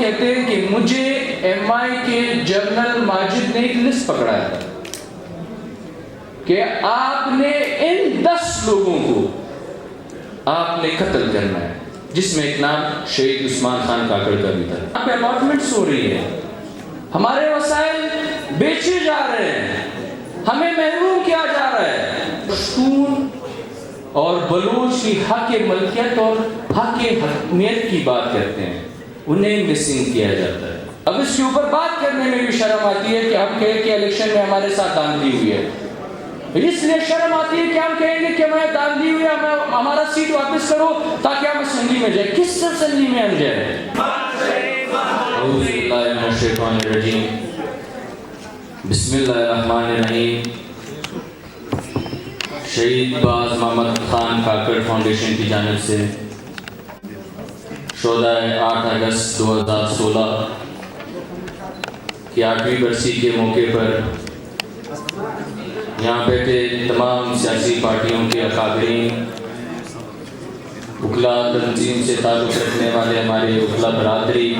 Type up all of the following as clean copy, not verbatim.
کہتے ہیں کہ مجھے ایم آئی کے جنرل ماجد نے ایک لسٹ پکڑایا تھا کہ آپ نے ان 10 لوگوں کو آپ نے قتل کرنا ہے، جس میں ایک نام شہید عثمان خان کاکڑ کا بھی تھا۔ یہاں پہ اپارٹمنٹس ہو رہی ہے، ہمارے وسائل بیچے جا رہے ہیں، ہمیں محروم کیا جا رہا ہے۔ پشتون اور بلوچ کی حق ملکیت اور حق حکمیت کی بات کرتے ہیں، انہیں مسنگ کیا جاتا ہے۔ اب اس کے اوپر بات کرنے میں بھی شرم آتی ہے کہ ہم کہیں کہ الیکشن میں ہمارے ساتھ دھاندلی ہوئی ہے، اس لیے شرم آتی ہے کہ ہم کہیں گے کہ ہمیں دھاندلی ہوئی ہے، ہمارا سیٹ واپس کرو تاکہ ہم اسمبلی میں جائیں۔ کس اسمبلی میں ہم جائیں؟ اعوذ باللہ من الشیطان الرجیم، بسم اللہ الرحمن الرحیم۔ شہید باز محمد خان کاکڑ فاؤنڈیشن کی جانب سے شہدائے 8 اگست 2016 کی 8ویں برسی کے موقع پر یہاں بیٹھے تمام سیاسی پارٹیوں کے اکابرین، وکلا تنظیم سے تعلق رکھنے والے ہمارے وکلا برادری،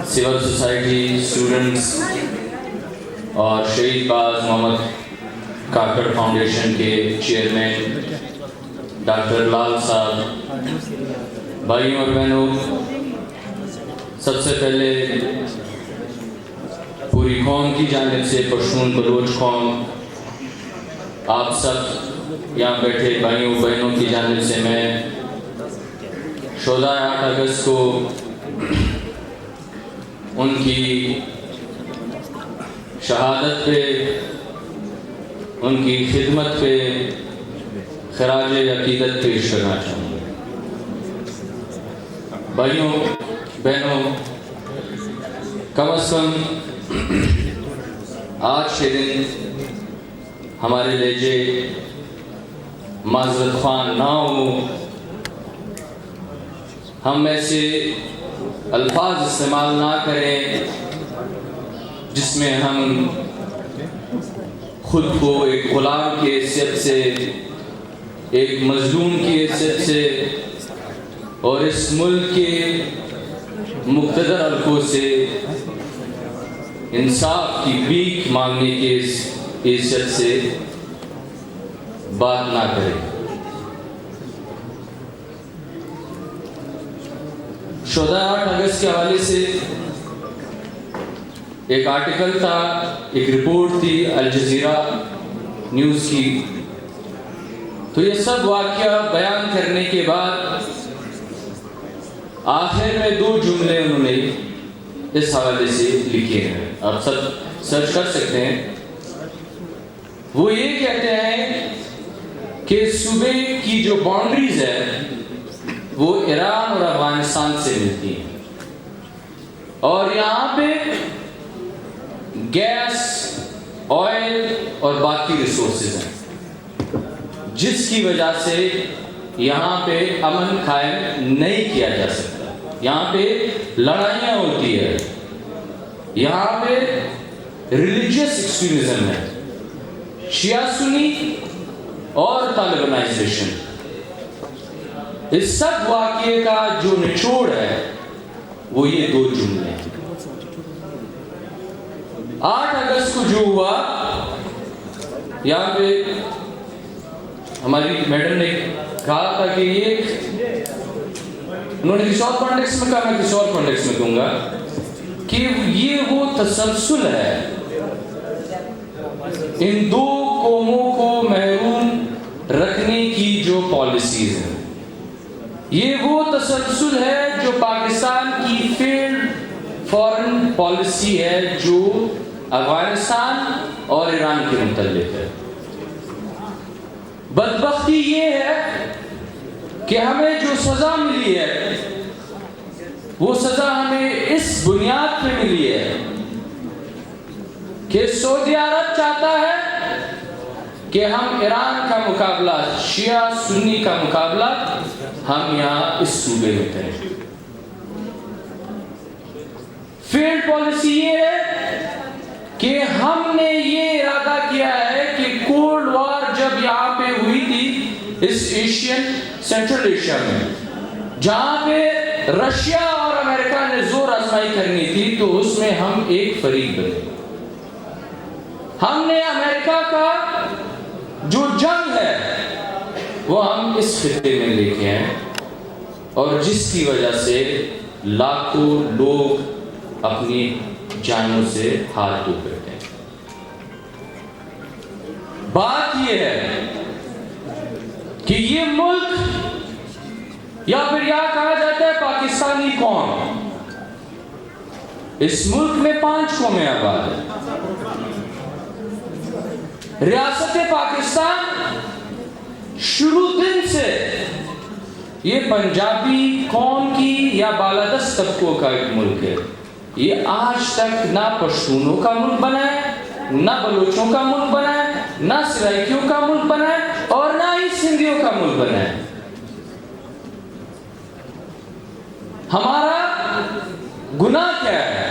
سول سوسائٹی، اسٹوڈنٹس اور شہید باز محمد کاکڑ فاؤنڈیشن کے چیئرمین ڈاکٹر لال صاحب، بھائیوں اور بہنوں، سب سے پہلے پوری قوم کی جانب سے، پشتون بلوچ قوم، آپ سب یہاں بیٹھے بھائیوں بہنوں کی جانب سے میں شہدائے 8 اگست کو ان کی شہادت پہ، ان کی خدمت پہ خراج عقیدت پیش کرنا چاہوں گا۔ بھائیوں بہنوں، کم از کم آج کے دن ہمارے لہجے معذرت خواہ نہ ہو، ہم ایسے الفاظ استعمال نہ کریں جس میں ہم خود کو ایک غلام کی حیثیت سے، ایک مظلوم کی حیثیت سے اور اس ملک کے مقتدر حلقوں سے انصاف کی بھیک مانگنے کی حیثیت سے بات نہ کریں۔ شہدائے 8 اگست کے حوالے سے ایک آرٹیکل تھا، ایک رپورٹ تھی الجزیرہ نیوز کی، تو یہ سب واقعہ بیان کرنے کے بعد آخر میں 2 جملے انہوں نے اس حوالے سے لکھے ہیں، آپ سب سرچ کر سکتے ہیں۔ وہ یہ کہتے ہیں کہ صوبے کی جو باؤنڈریز ہے وہ ایران اور افغانستان سے ملتی ہیں، اور یہاں پہ گیس، آئل اور باقی ریسورسز ہیں، جس کی وجہ سے یہاں پہ امن قائم نہیں کیا جا سکتا، یہاں پہ لڑائیاں ہوتی ہے، یہاں پہ ریلیجیس ایکسٹریمزم ہے، شیعہ سنی اور طالبانائزیشن۔ اس سب واقعے کا جو نچوڑ ہے وہ یہ 2 جملے ہیں۔ 8 اگست کو جو ہوا، یہاں پہ ہماری میڈم نے کہا تھا کہ یہ، انہوں نے کسی اور کانٹیکس میں کہا، میں کسی اور کانٹیکس میں کہوں گا کہ یہ وہ تسلسل ہے ان 2 قوموں کو محروم رکھنے کی جو پالیسیز ہیں، یہ وہ تسلسل ہے جو پاکستان کی فیلڈ فارن پالیسی ہے جو افغانستان اور ایران کے متعلق ہے۔ بدبختی یہ ہے کہ ہمیں جو سزا ملی ہے وہ سزا ہمیں اس بنیاد پہ ملی ہے کہ سعودی عرب چاہتا ہے کہ ہم ایران کا مقابلہ، شیعہ سنی کا مقابلہ ہم یہاں اس صوبے میں کریں۔ فیلڈ پالیسی یہ ہے کہ ہم نے یہ ارادہ کیا ہے کہ کولڈ وار جب یہاں پہ ہوئی تھی اس سینٹرل ایشیا میں، جہاں پہ رشیا اور امریکہ نے زور آزمائی کرنی تھی تو اس میں ہم ایک فریق بنے. ہم نے امریکہ کا جو جنگ ہے وہ ہم اس خطے میں لے کے آئے اور جس کی وجہ سے لاکھوں لوگ اپنی جانوں سے ہاتھ دھو بیٹھے ہیں. بات یہ ہے کہ یہ ملک یا پھر یا کہا جاتا ہے پاکستانی قوم، اس ملک میں 5 قومیں آباد ہیں. ریاست پاکستان شروع دن سے یہ پنجابی قوم کی یا بالادست طبقوں کا ایک ملک ہے. یہ آج تک نہ پشتونوں کا ملک بنا ہے، نہ بلوچوں کا ملک بنا ہے، نہ سرائکیوں کا ملک بنا ہے اور نہ ہی سندھیوں کا ملک بنا ہے. ہمارا گناہ کیا ہے؟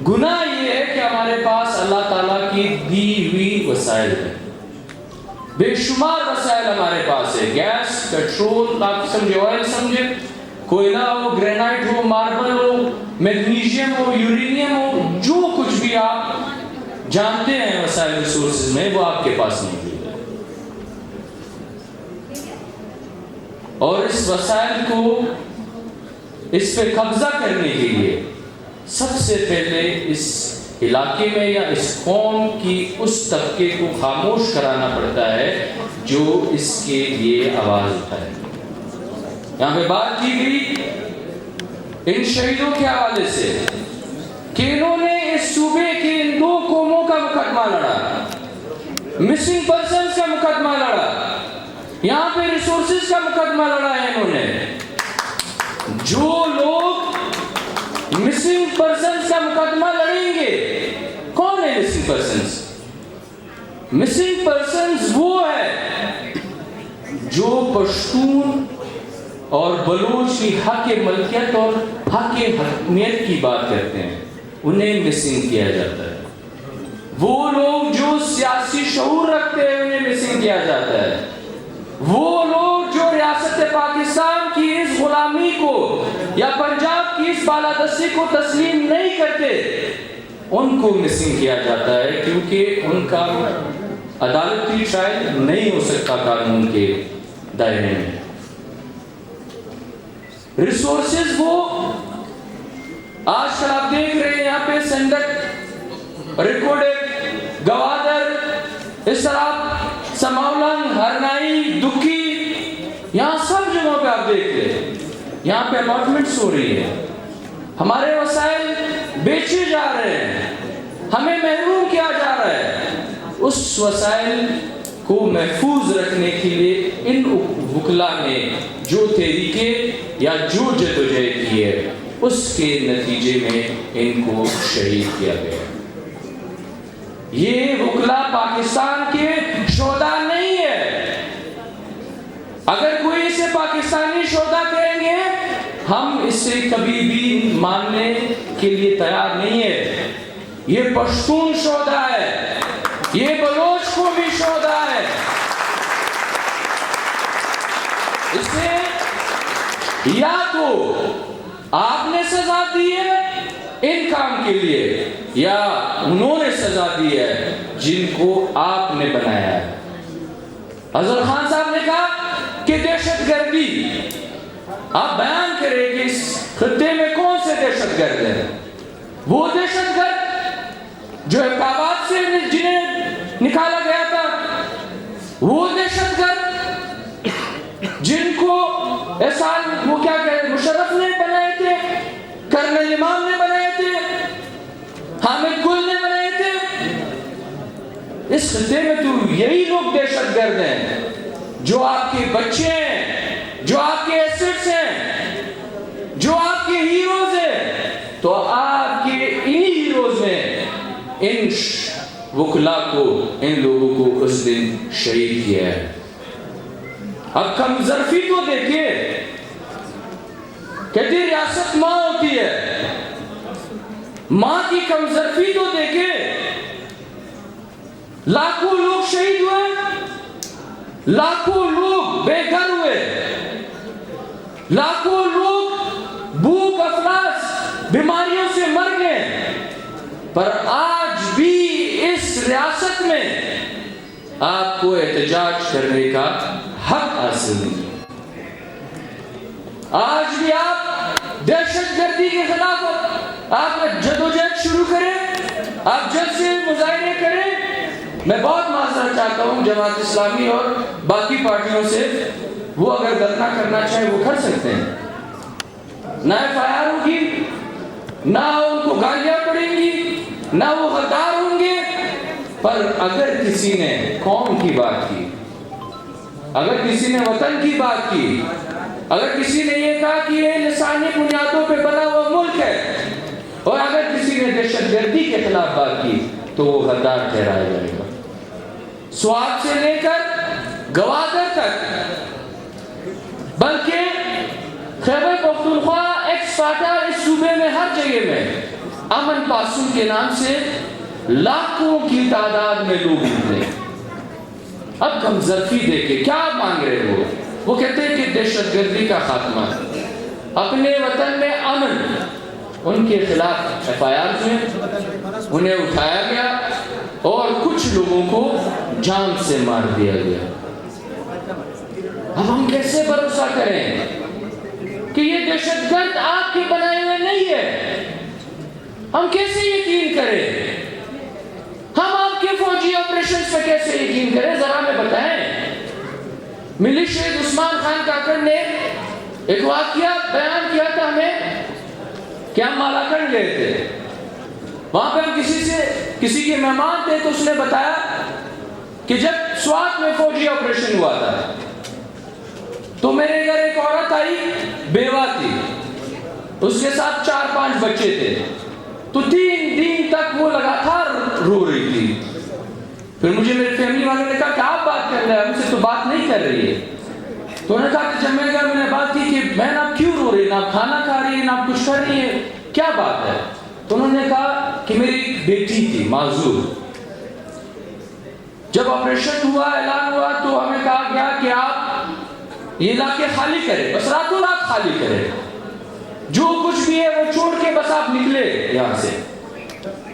گناہ یہ ہے کہ ہمارے پاس اللہ تعالیٰ کی دی ہوئی وسائل ہیں. بے شمار وسائل ہمارے پاس ہے. گیس، پیٹرول، آپ سمجھے، آئل سمجھے، کوئلہ ہو، گرینائٹ ہو، ماربل ہو، میگنیشیم ہو، یورینیم ہو، جو کچھ بھی آپ جانتے ہیں وسائل ریسورسز میں وہ آپ کے پاس موجود ہے. اور اس وسائل کو اس پہ قبضہ کرنے کے لیے سب سے پہلے اس علاقے میں یا اس قوم کی اس طبقے کو خاموش کرانا پڑتا ہے جو اس کے لیے آواز اٹھائے. یہاں پہ بات کی گئی ان شہیدوں کے حوالے سے کہ انہوں نے اس صوبے کے ان 2 قوموں کا مقدمہ لڑا، مسنگ پرسنز کا مقدمہ لڑا، یہاں پہ ریسورسز کا مقدمہ لڑا ہے. انہوں نے جو لوگ مسنگ پرسنز کا مقدمہ لڑیں گے، کون ہے مسنگ پرسنز؟ مسنگ پرسنز وہ ہے جو پشتون اور بلوچ کی حق ملکیت اور حق حکمیت کی بات کرتے ہیں، انہیں مسنگ کیا جاتا ہے. وہ لوگ جو سیاسی شعور رکھتے ہیں انہیں مسنگ کیا جاتا ہے. وہ لوگ جو ریاست پاکستان کی اس غلامی کو یا پنجاب کی اس بالادستی کو تسلیم نہیں کرتے ان کو مسنگ کیا جاتا ہے، کیونکہ ان کا عدالتی شاید نہیں ہو سکتا قانون کے دائرے میں. ریسورسز وہ آج کل آپ دیکھ رہے ہیں یہاں پہ سندک، ریکوڈک، گوادر، اس طرح سماولن، ہرنائی، دکھی، یہاں سب جگہوں پہ آپ دیکھ رہے ہیں یہاں پہ الاٹمنٹس ہو رہی ہے. ہمارے وسائل بیچے جا رہے ہیں، ہمیں محروم کیا جا رہا ہے. اس وسائل کو محفوظ رکھنے کے لیے ان وکلا نے جو تحریکیں یا جو جدوجہد کی ہے اس کے نتیجے میں ان کو شہید کیا گیا. یہ وکلا پاکستان کے شہداء نہیں ہے. اگر کوئی اسے پاکستانی شہداء کہیں گے ہم اسے کبھی بھی ماننے کے لیے تیار نہیں ہے. یہ پشتون شہداء ہے، یہ بلوچ قومی شہداء ہے. اسے یا تو آپ نے سزا دی ہے ان کام کے لیے یا انہوں نے سزا دی ہے جن کو آپ نے بنایا ہے. اظہر خان صاحب نے کہا کہ دہشت گردی، آپ بیان کریں کہ اس خطے میں کون سے دہشت گرد ہیں. وہ دہشت گرد جو عقابات سے جنہیں نکالا گیا تھا، وہ دہشت گرد جن کو احسان وہ کیا کہتے مشرف نے بنائے تھے، کرنل امام نے بنائے تھے، حامد گل نے بنائے تھے. اس خطے میں تو یہی لوگ دہشت گرد ہیں جو آپ کے بچے ہیں، جو آپ کے ایسٹس ہیں، جو آپ کے ہیروز ہیں. تو آپ کے انہی ہیروز نے ان وکلا کو، ان لوگوں کو اس دن شہید کیا ہے. اب کم ظرفی تو دیکھیے، کہتے ریاست ماں ہوتی ہے، ماں کی کم ظرفی تو دیکھیں. لاکھوں لوگ شہید ہوئے، لاکھوں لوگ بے گھر ہوئے، لاکھوں لوگ بھوک افلاس پر آج بھی اس ریاست میں آپ کو احتجاج کرنے کا حق حاصل نہیں ہے. آج بھی آپ دہشت گردی کے خلاف آپ جدوجہد شروع کریں, آپ جلد سے مظاہرے کریں. میں بہت معذرت چاہتا ہوں جماعت اسلامی اور باقی پارٹیوں سے, وہ اگر دھرنا کرنا چاہیں وہ کر سکتے ہیں, نہ FIR ہوگی, نہ ان کو گالیاں پڑیں گی, نہ وہ غدار ہوں گے. پر اگر کسی نے قوم کی بات کی, اگر کسی نے وطن کی بات کی, اگر کسی نے یہ کہا کہ یہ لسانی بنیادوں پہ بنا ہوا ملک ہے, اور اگر کسی نے دہشت گردی کے خلاف بات کی تو وہ غدار ٹھہرایا جائے گا. سوات سے لے کر گوادر تک, بلکہ خیبر پختونخوا ایکس فاٹا اس صوبے میں ہر جگہ میں امن پاسوں کے نام سے لاکھوں کی تعداد میں لوگ نکلے. اب ہم ظرفی دیکھیں کیا مانگ رہے ہو. وہ کہتے ہیں کہ دہشت گردی کا خاتمہ, اپنے وطن میں امن. ان کے خلاف FIR ہوئے, انہیں اٹھایا گیا اور کچھ لوگوں کو جان سے مار دیا گیا. اب ہم کیسے بھروسہ کریں کہ یہ دہشت گرد آپ کے بنائے ہوئے نہیں ہے؟ ہم کیسے یقین کریں؟ ہم آپ کے فوجی آپریشنز پہ کیسے یقین کریں؟ ذرا ہمیں بتائیں. ملی شہید عثمان خان کاکڑ نے ایک واقعہ بیان کیا تھا ہمیں کہ ہم مالاکنڈ گئے تھے, وہاں پہ ہم کسی کے مہمان تھے, تو اس نے بتایا کہ جب سوات میں فوجی آپریشن ہوا تھا تو میرے گھر ایک عورت آئی, بیوہ تھی, اس کے ساتھ 4-5 بچے تھے, تو 3 دن تک وہ لگاتار رو رہی تھی. پھر مجھے میرے فیملی والوں نے کہا کہ آپ بات کر رہے ہیں, ہم سے تو بات نہیں کر رہی ہے. تو انہوں نے کہا کہ جب میں نے بات کی کہ بہن آپ کیوں رو رہی, نہ آپ کھانا کھا رہی ہے, نہ آپ کچھ کر رہی ہے, کیا بات ہے؟ تو انہوں نے کہا کہ میری ایک بیٹی تھی معذور, جب آپریشن ہوا, اعلان ہوا, تو ہمیں کہا گیا کہ آپ یہ علاقے خالی کریں, بس راتوں رات خالی کریں, جو کچھ بھی ہے وہ چھوڑ کے بس آپ نکلے یہاں سے.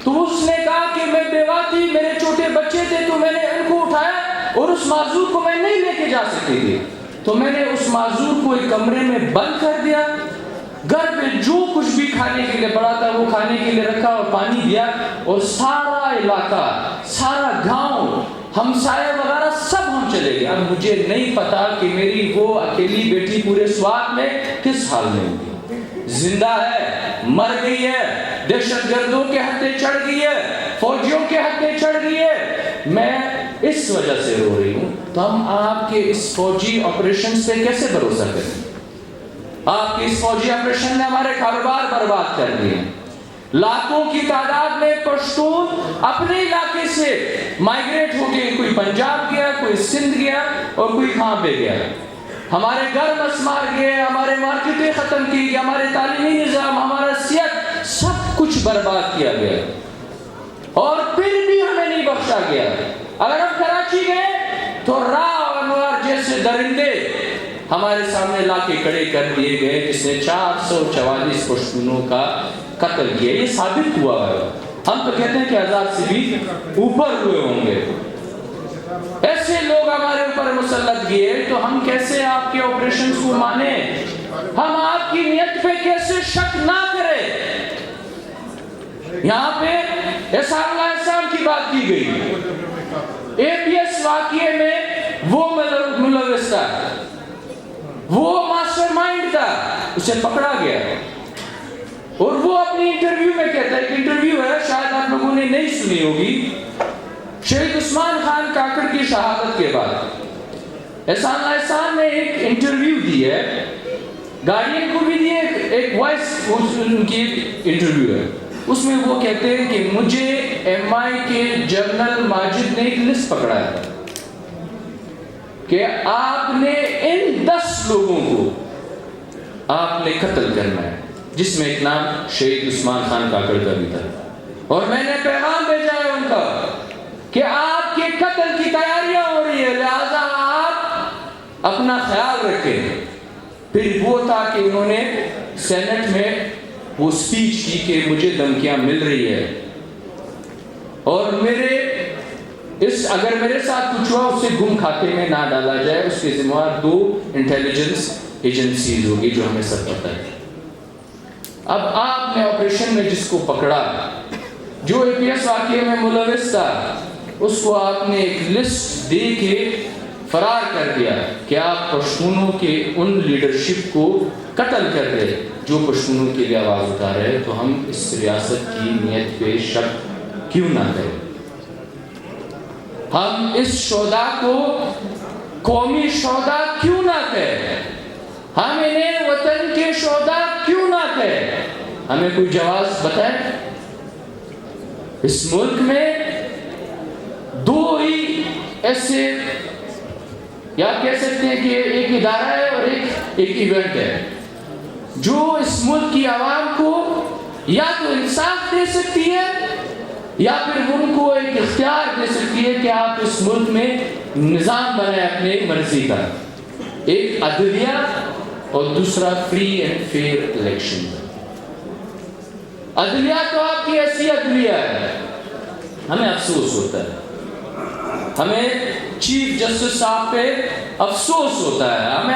تو اس نے کہا کہ میں بیوہ تھی, میرے چھوٹے بچے تھے, تو میں نے ان کو اٹھایا, اور اس معذور کو میں نہیں لے کے جا سکتی تھی, تو میں نے اس معذور کو ایک کمرے میں بند کر دیا, گھر پہ جو کچھ بھی کھانے کے لیے پڑا تھا وہ کھانے کے لیے رکھا اور پانی دیا, اور سارا علاقہ, سارا گاؤں, ہمسائے وغیرہ سب ہم چلے گئے. اب مجھے نہیں پتا کہ میری وہ اکیلی بیٹی پورے سوات میں کس حال میں ہوگی. زندہ ہے, مر گئی ہے, دہشت گردوں کے ہتھے چڑھ گئی ہے, فوجیوں کے ہتھے چڑھ گئی ہے, میں اس وجہ سے رو رہی ہوں. تو ہم آپ کے اس فوجی آپریشن سے کیسے بھروسہ کریں؟ آپ کی اس فوجی آپریشن نے ہمارے کاروبار برباد کر دیے. لاکھوں کی تعداد میں پشتون اپنے علاقے سے مائیگریٹ ہو کے کوئی پنجاب گیا, کوئی سندھ گیا, اور کوئی کہاں پہ گیا. ہمارے گھر مسمار گئے, ہمارے مارکیٹیں ختم کی گئی, ہمارے تعلیمی نظام, ہمارا صحت, سب کچھ برباد کیا گیا, اور پھر بھی ہمیں نہیں بخشا گیا. اگر ہم کراچی گئے تو راہ انوار جیسے درندے ہمارے سامنے لا کے کھڑے کر دیے گئے, جس نے 444 پشتونوں کا قتل کیا. یہ ثابت ہوا ہے. ہم تو کہتے ہیں کہ 1000 سے بھی اوپر ہوئے ہوں گے. ایسے لوگ ہمارے اوپر مسلط کیے, تو ہم کیسے آپ کے آپریشنز کو مانیں؟ ہم آپ کی نیت پہ کیسے شک نہ کریں؟ یہاں پہ احسان اللہ احسان کی بات کی گئی. APS واقعے میں وہ ملوث تھا, وہ ماسٹر مائنڈ تھا, اسے پکڑا گیا, اور وہ اپنی انٹرویو میں کہتا ہے, ایک انٹرویو ہے, شاید آپ لوگوں نے نہیں سنی ہوگی, شہید عثمان خان کاکڑ کی شہادت کے بعد احسان اللہ احسان نے ایک انٹرویو دی ہے, گارڈین کو بھی دی ہے, ایک وائس ان کی انٹرویو ہے. اس میں وہ کہتے ہیں کہ مجھے MI کے جنرل ماجد نے ایک لسٹ پکڑایا تھا کہ آپ نے ان 10 لوگوں کو آپ نے قتل کرنا ہے, جس میں ایک نام شہید عثمان خان کاکڑ کا بھی تھا, اور میں نے پیغام بھیجا ہے ان کا کہ آپ کے قتل کی تیاریاں ہو رہی ہے, لہذا آپ اپنا خیال رکھیں. پھر وہ تھا کہ انہوں نے سینٹ میں وہ سپیچ کی کہ مجھے دھمکیاں مل رہی ہے, اور اگر میرے ساتھ کچھ ہوا اسے گم کھاتے میں نہ ڈالا جائے. اس کے ذمہ دار 2 انٹیلیجنس ایجنسیز ہوگی جو ہمیں سب پتہ ہے. اب آپ نے آپریشن میں جس کو پکڑا, جو اے پی ایس واقعے میں ملوث تھا, اس کو آپ نے ایک لسٹ دے کے فرار کر دیا کہ آپ پشتونوں کے ان لیڈرشپ کو قتل کر دے جو پشتونوں کے لیے آواز اٹھا رہے. تو ہم اس ریاست کی نیت پہ شک کیوں نہ کریں؟ ہم اس شہدا کو قومی شہدا کیوں نہ کہیں؟ ہم انہیں وطن کے شہدا کیوں نہ کہیں؟ ہمیں کوئی جواز بتائے. اس ملک میں 2 ہی ایسے, یا کہہ سکتے ہیں کہ ایک ادارہ ہے اور ایک ایونٹ ہے جو اس ملک کی عوام کو یا تو انصاف دے سکتی ہے یا پھر ان کو ایک اختیار دے سکتی ہے کہ آپ اس ملک میں نظام بنائیں اپنے مرضی کا. ایک عدلیہ اور دوسرا فری اینڈ فیئر الیکشن. عدلیہ تو آپ کی ایسی عدلیہ ہے, ہمیں افسوس ہوتا ہے, ہمیں چیف جسٹس صاحب پہ افسوس ہوتا ہے, ہمیں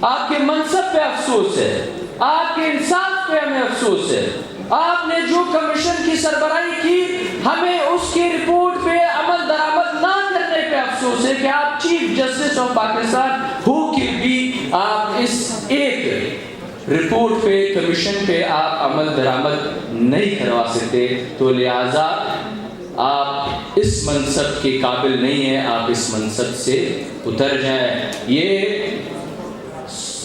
آپ کے منصب پہ افسوس ہے, آپ کے انصاف پہ ہمیں افسوس ہے. آپ نے جو کمیشن کی سربراہی کی, ہمیں اس کی رپورٹ پہ عمل درآمد نہ کرنے پہ افسوس ہے کہ آپ چیف جسٹس آف پاکستان ہو کے بھی آپ اس ایک رپورٹ پہ, کمیشن پہ آپ عمل درآمد نہیں کروا سکتے. تو لہٰذا آپ اس منصب کے قابل نہیں ہیں, آپ اس منصب سے اتر جائیں. یہ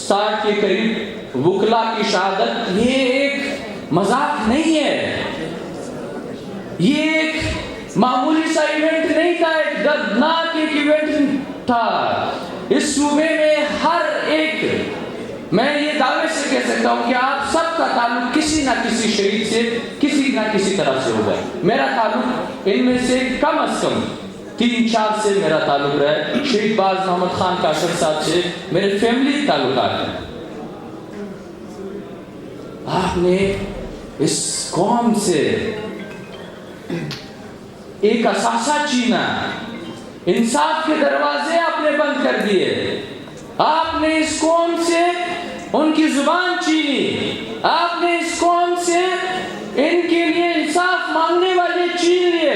60 کے قریب وکلا کی شہادت یہ ایک مذاق نہیں ہے, یہ ایک معمولی سا ایونٹ نہیں تھا, ایک دردناک ایک ایونٹ تھا. اس صوبے میں ہر ایک, میں یہ دعوے سے کہہ سکتا ہوں کہ آپ سب کا تعلق کسی نہ کسی شہید سے کسی نہ کسی طرح سے ہوگا. میرا تعلق ان میں سے کم از کم 3-4 سے میرا تعلق رہا ہے. شہید باز محمد خان کاشف صاحب سے میرے فیملی تعلقات ہیں. آپ نے اس قوم سے ایک اثاثہ چھینا, انصاف کے دروازے آپ نے بند کر دیے, آپ نے اس قوم سے ان کی زبان چھینی, آپ نے اس قوم سے ان کے لیے انصاف مانگنے والے چھین لیے,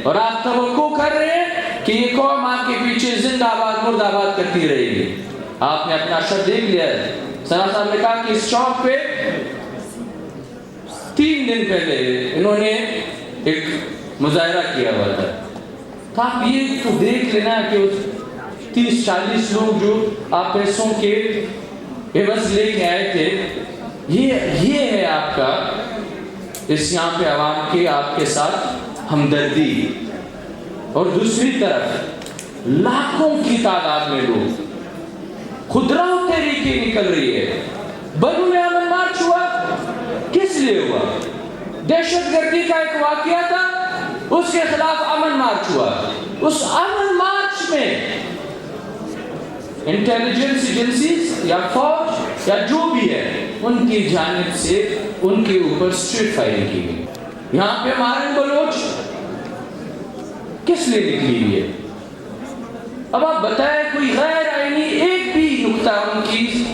اور آپ توقع کر رہے ہیں کہ یہ قوم آپ کے پیچھے زندہ آباد مرد آباد کرتی رہے گی. آپ نے اپنا شر دیکھ لیا ہے. ثنا صاحب نے کہا کہ اس چوک پہ 3 دن پہلے انہوں نے ایک مظاہرہ کیا ہوا تھا. آپ یہ تو دیکھ لینا کہ 30-40 لوگ جو آپ پیسوں کے عوض لے کے آئے تھے, یہ ہے آپ کا اس یہاں پہ عوام کے آپ کے ساتھ ہمدردی. اور دوسری طرف لاکھوں کی تعداد میں لوگ خودرو تحریکیں نکل رہی ہے. بنو میں امن مارچ ہوا, کس لیے ہوا؟ دہشت گردی کا ایک واقعہ تھا, اس کے خلاف امن مارچ ہوا. اس امن مارچ میں انٹیلیجنس ایجنسیز یا فوج یا جو بھی ہے ان کی جانب سے ان کے اوپر اسٹریٹ فائرنگ کی گئی. یہاں پہ مارن بلوچ کس لیے نکلی ہوئی ہے؟ اب آپ بتائیں کوئی غیر آئینی ایک بھی نقطہ ان کی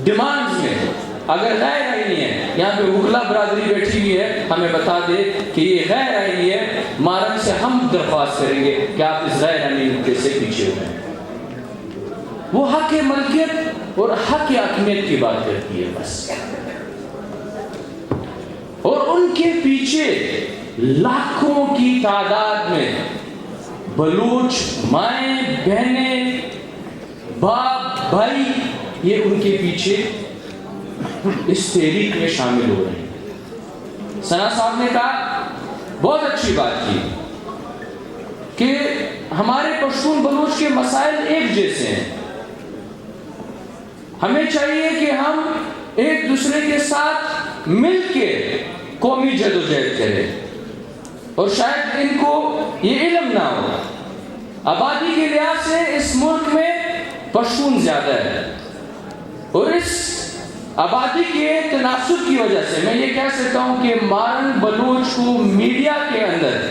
ڈیمانڈز میں اگر غیر آئینی ہے, یہاں پہ وکلا برادری بیٹھی ہوئی ہے, ہمیں بتا دے کہ یہ غیر آئینی ہے, مارن سے ہم درخواست کریں گے کہ آپ اس غیر آئینی نقطے سے پیچھے ہو جائیں. وہ حق ملکیت اور حق حاکمیت کی بات کرتی ہے بس, اور ان کے پیچھے لاکھوں کی تعداد میں بلوچ مائیں بہنیں باپ بھائی یہ ان کے پیچھے اس تحریک میں شامل ہو رہے ہیں. ثنا صاحب نے کہا بہت اچھی بات کی کہ ہمارے پشتون بلوچ کے مسائل ایک جیسے ہیں, ہمیں چاہیے کہ ہم ایک دوسرے کے ساتھ مل کے قومی جدوجہد کریں. اور شاید ان کو یہ علم نہ ہو, آبادی کے لحاظ سے اس ملک میں پشتون زیادہ ہے, اور اس آبادی کے تناسب کی وجہ سے میں یہ کہہ سکتا ہوں کہ مارن بلوچ کو میڈیا کے اندر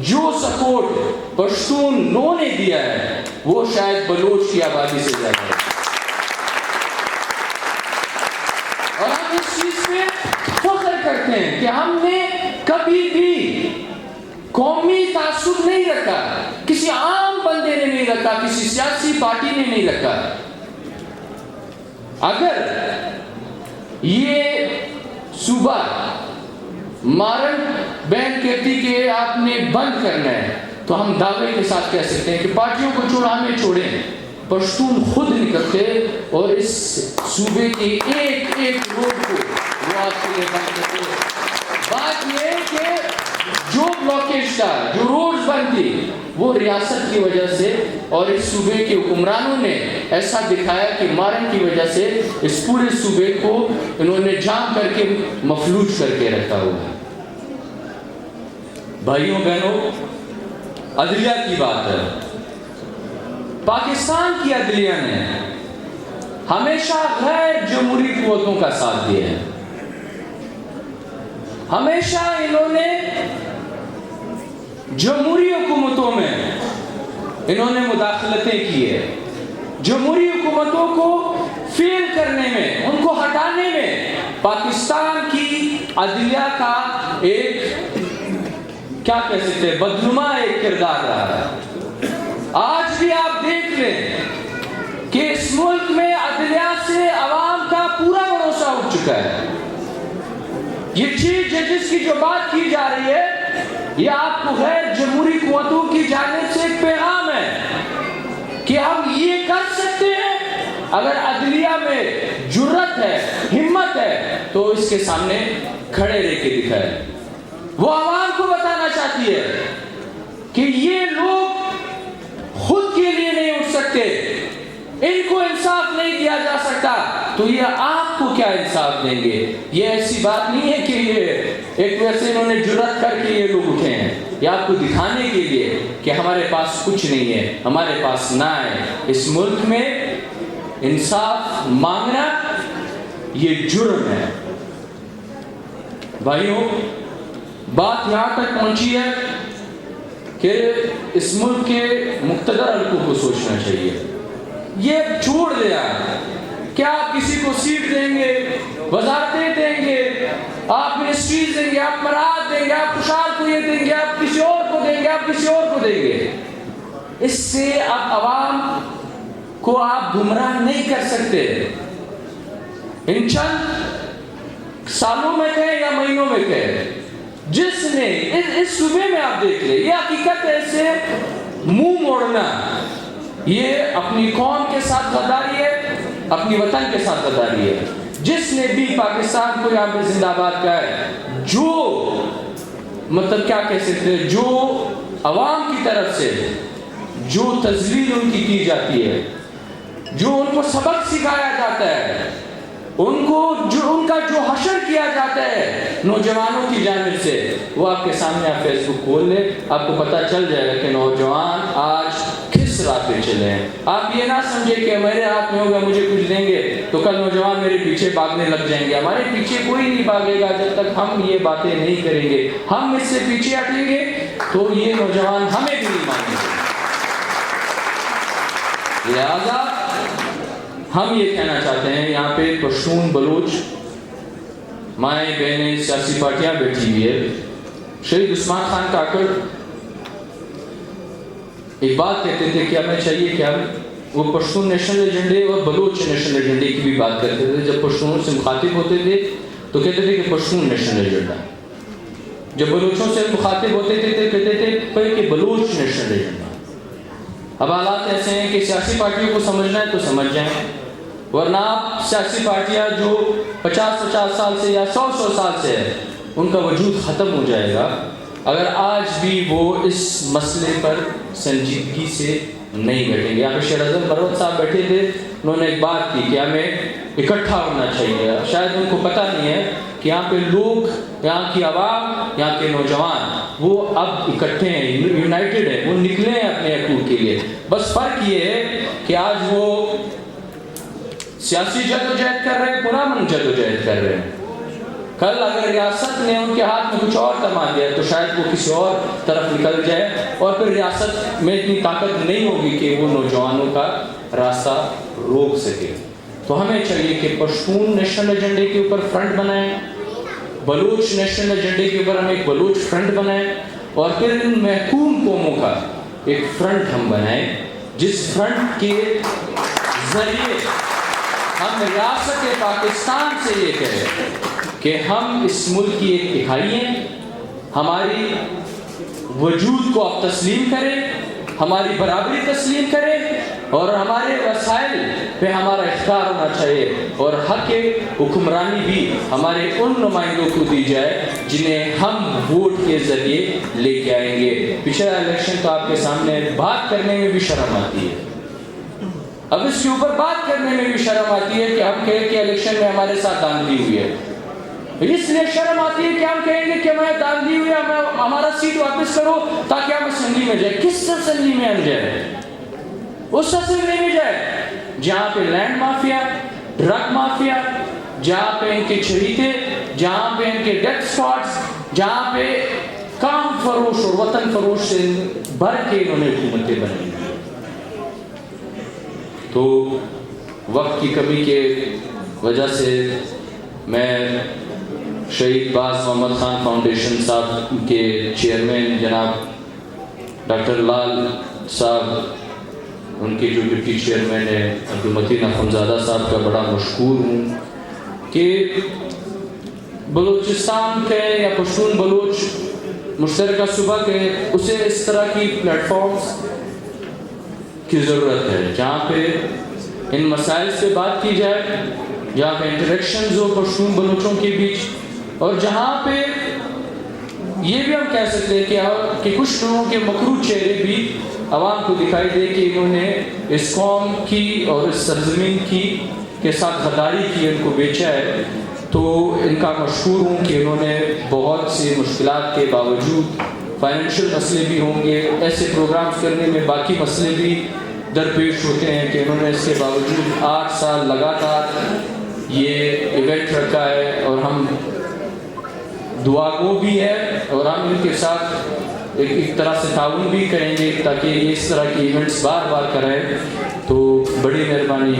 جو سپورٹ پشتونوں نے دیا ہے وہ شاید بلوچ کی آبادی سے زیادہ ہے، اور ہم اس چیز پہ فخر کرتے ہیں کہ ہم نے کبھی بھی قومی تعصب نہیں رکھا، کسی عام بندے نے نہیں رکھا، کسی سیاسی پارٹی نے نہیں رکھا۔ اگر یہ صوبہ مارن بہن کہتی کہ آپ نے بند کرنا ہے تو ہم دعوے کے ساتھ کہہ سکتے ہیں کہ پارٹیوں کو چھوڑا ہمیں چھوڑیں، پشتون خود نکلتے اور اس صوبے کی ایک ایک روڈ کو وہ آپ کے لیے بند کرتے۔ بات یہ ہے کہ جو بلاکیج تھا، جو روڈز بند تھی، وہ ریاست کی وجہ سے اور اس صوبے کے حکمرانوں نے ایسا دکھایا کہ مارن کی وجہ سے اس پورے صوبے کو انہوں نے جام کر کے مفلوج کر کے رکھا ہوا ہے۔ بھائیوں بہنوں، عدلیہ کی بات ہے۔ پاکستان کی عدلیہ نے ہمیشہ غیر جمہوری قوتوں کا ساتھ دیا ہے، ہمیشہ انہوں نے جمہوری حکومتوں میں انہوں نے مداخلتیں کی ہے، جمہوری حکومتوں کو فیل کرنے میں، ان کو ہٹانے میں پاکستان کی عدلیہ کا ایک کیا کہہ سکتے ہیں بدنما ایک کردار رہا ہے۔ آج بھی آپ دیکھ لیں کہ اس ملک میں عدلیہ سے عوام کا پورا بھروسہ اٹھ چکا ہے۔ یہ چیف ججز کی جو بات کی جا رہی ہے یہ آپ کو غیر جمہوری قوتوں کی جانب سے ایک پیغام ہے کہ ہم یہ کر سکتے ہیں، اگر عدلیہ میں جرت ہے، ہمت ہے تو اس کے سامنے کھڑے رہ کے دکھائے۔ وہ عوام کو بتانا چاہتی ہے کہ یہ لوگ خود کے لیے نہیں اٹھ سکتے، ان کو انصاف نہیں دیا جا سکتا تو یہ آپ کو کیا انصاف دیں گے۔ یہ ایسی بات نہیں ہے کہ یہ ایک ویسے انہوں نے جرات کر کے یہ لوگ اٹھے ہیں، یہ آپ کو دکھانے کے لیے کہ ہمارے پاس کچھ نہیں ہے، ہمارے پاس نہ ہے۔ اس ملک میں انصاف مانگنا یہ جرم ہے۔ بھائیوں، بات یہاں تک پہنچی ہے کہ اس ملک کے مقتدر حلقوں کو سوچنا چاہیے، یہ چھوڑ دیا کہ آپ کسی کو سیٹ دیں گے، وزارتیں دیں گے، آپ منسٹریز دیں گے، آپ مراعات دیں گے، آپ خوشحال کو یہ دیں گے، آپ کسی اور کو دیں گے، آپ کسی اور کو دیں گے۔ اس سے آپ عوام کو آپ گمراہ نہیں کر سکتے۔ ان چند سالوں میں کہیں یا مہینوں میں کہیں، جس نے اس صوبے میں آپ دیکھ لیں، یہ حقیقت ہے، سے منہ موڑنا یہ اپنی قوم کے ساتھ غداری ہے، اپنی وطن کے ساتھ غداری ہے۔ جس نے بھی پاکستان کو یہاں پہ زندہ باد کہا ہے، جو مطلب کیا کہہ سکتے ہیں، جو عوام کی طرف سے جو تذلیل ان کی جاتی ہے، جو ان کو سبق سکھایا جاتا ہے، ان کا جو حشر کیا جاتا ہے نوجوانوں کی جانب سے، وہ آپ کے سامنے آپ فیس بک کھول لیں، آپ کو پتہ چل جائے گا کہ نوجوان آج کس راہ پہ چلے ہیں۔ آپ یہ نہ سمجھے کہ میرے ہاتھ میں ہوگا مجھے کچھ دیں گے تو کل نوجوان میرے پیچھے بھاگنے لگ جائیں گے۔ ہمارے پیچھے کوئی نہیں بھاگے گا جب تک ہم یہ باتیں نہیں کریں گے۔ ہم اس سے پیچھے ہٹیں گے تو یہ نوجوان ہمیں بھی نہیں مانیں گے۔ لہذا ہم یہ کہنا چاہتے ہیں، یہاں پہ پشتون، بلوچ، مائیں بہنیں، سیاسی پارٹیاں بیٹھی ہوئی ہے۔ شہید عثمان خان کاکڑ ایک بات کہتے تھے کہ ہمیں چاہیے کہ ہم وہ پشتون نیشنل ایجنڈے اور بلوچ نیشنل ایجنڈے کی بھی بات کرتے تھے۔ جب پشتونوں سے مخاطب ہوتے تھے تو کہتے تھے کہ پشتون نیشنل ایجنڈا، جب بلوچوں سے مخاطب ہوتے تھے تو کہتے تھے کہ بلوچ نیشنل ایجنڈا۔ اب حالات ایسے ہیں کہ سیاسی پارٹیوں کو سمجھنا ہے تو سمجھ جائیں، ورنہ آپ سیاسی پارٹیاں جو 50 سال سے یا 100 سال سے ہے، ان کا وجود ختم ہو جائے گا اگر آج بھی وہ اس مسئلے پر سنجیدگی سے نہیں بیٹھیں گے۔ یہاں پہ شیر اعظم مروت صاحب بیٹھے تھے، انہوں نے ایک بات کی کہ ہمیں اکٹھا ہونا چاہیے۔ شاید ان کو پتہ نہیں ہے کہ یہاں پہ لوگ، یہاں کی عوام، یہاں کے نوجوان وہ اب اکٹھے ہیں، یونائٹڈ ہیں، وہ نکلے ہیں اپنے حقوق کے لیے۔ بس فرق یہ ہے کہ آج وہ سیاسی جدوجہد کر رہے ہیں، پرامن جدوجہد کر رہے ہیں. کل اگر ریاست نے ان کے ہاتھ میں کچھ اور تھما دیا تو شاید وہ کسی اور طرف نکل جائے، اور پھر ریاست میں اتنی طاقت نہیں ہوگی کہ وہ نوجوانوں کا راستہ روک سکے. تو ہمیں چاہیے کہ پشتون نیشنل ایجنڈے کے اوپر فرنٹ بنائیں، بلوچ نیشنل ایجنڈے کے اوپر ہم ایک بلوچ فرنٹ بنائیں، اور پھر ان محکوم قوموں کا ایک فرنٹ ہم بنائیں، جس فرنٹ کے ذریعے ہم ریاست پاکستان سے یہ کہیں کہ ہم اس ملک کی ایک اکائی ہیں، ہماری وجود کو آپ تسلیم کریں، ہماری برابری تسلیم کریں، اور ہمارے وسائل پہ ہمارا اختیار ہونا چاہیے، اور حق حکمرانی بھی ہمارے ان نمائندوں کو دی جائے جنہیں ہم ووٹ کے ذریعے لے کے آئیں گے. پچھلا الیکشن تو آپ کے سامنے بات کرنے میں بھی شرم آتی ہے. اب اس کے اوپر بات کرنے میں بھی شرم آتی ہے کہ ہم کہیں کہ الیکشن میں ہمارے ساتھ دھاندلی ہوئی ہے. اس لیے شرم آتی ہے کہ ہم کہیں گے کہ ہمیں دھاندلی ہوئی ہے، ہمارا سیٹ واپس کرو تاکہ ہم اسمبلی میں جائیں. کس اسمبلی میں ہم جائیں؟ اس اسمبلی میں جائیں جہاں پہ لینڈ مافیا، ڈرگ مافیا، جہاں پہ ان کے چہیتے، جہاں پہ ان کے ڈیتھ اسپاٹس، جہاں پہ کام فروش اور وطن فروش سے بھر کے انہوں نے حکومتیں بنائی. تو وقت کی کمی کے وجہ سے میں شہید باز محمد خان فاؤنڈیشن صاحب کے چیئرمین جناب ڈاکٹر لال صاحب، ان کی جو ڈپٹی چیئرمین ہے عبدالمتین اخونزادہ صاحب کا بڑا مشکور ہوں کہ بلوچستان کے یا پشتون بلوچ مشترکہ صوبہ کے اسے اس طرح کی پلیٹ فارمز کی ضرورت ہے جہاں پہ ان مسائل سے بات کی جائے، جہاں پہ انٹریکشنز ہو پشتون بلوچوں کے بیچ، اور جہاں پہ یہ بھی ہم کہہ سکتے ہیں کہ کچھ لوگوں کے مکروہ چہرے بھی عوام کو دکھائی دے کہ انہوں نے اس قوم کی اور اس سرزمین کی کے ساتھ غداری کی، ان کو بیچا ہے. تو ان کا مشکور ہوں کہ انہوں نے بہت سی مشکلات کے باوجود، فائنینشیل مسئلے بھی ہوں گے، ایسے پروگرامز کرنے میں باقی مسئلے بھی درپیش ہوتے ہیں، کہ انہوں نے اس کے باوجود 8 سال لگاتار یہ ایونٹ رکھا ہے، اور ہم دعا گو بھی ہے، اور ہم ان کے ساتھ ایک طرح سے تعاون بھی کریں گے تاکہ اس طرح کی ایونٹس بار بار کرائیں. تو بڑی مہربانی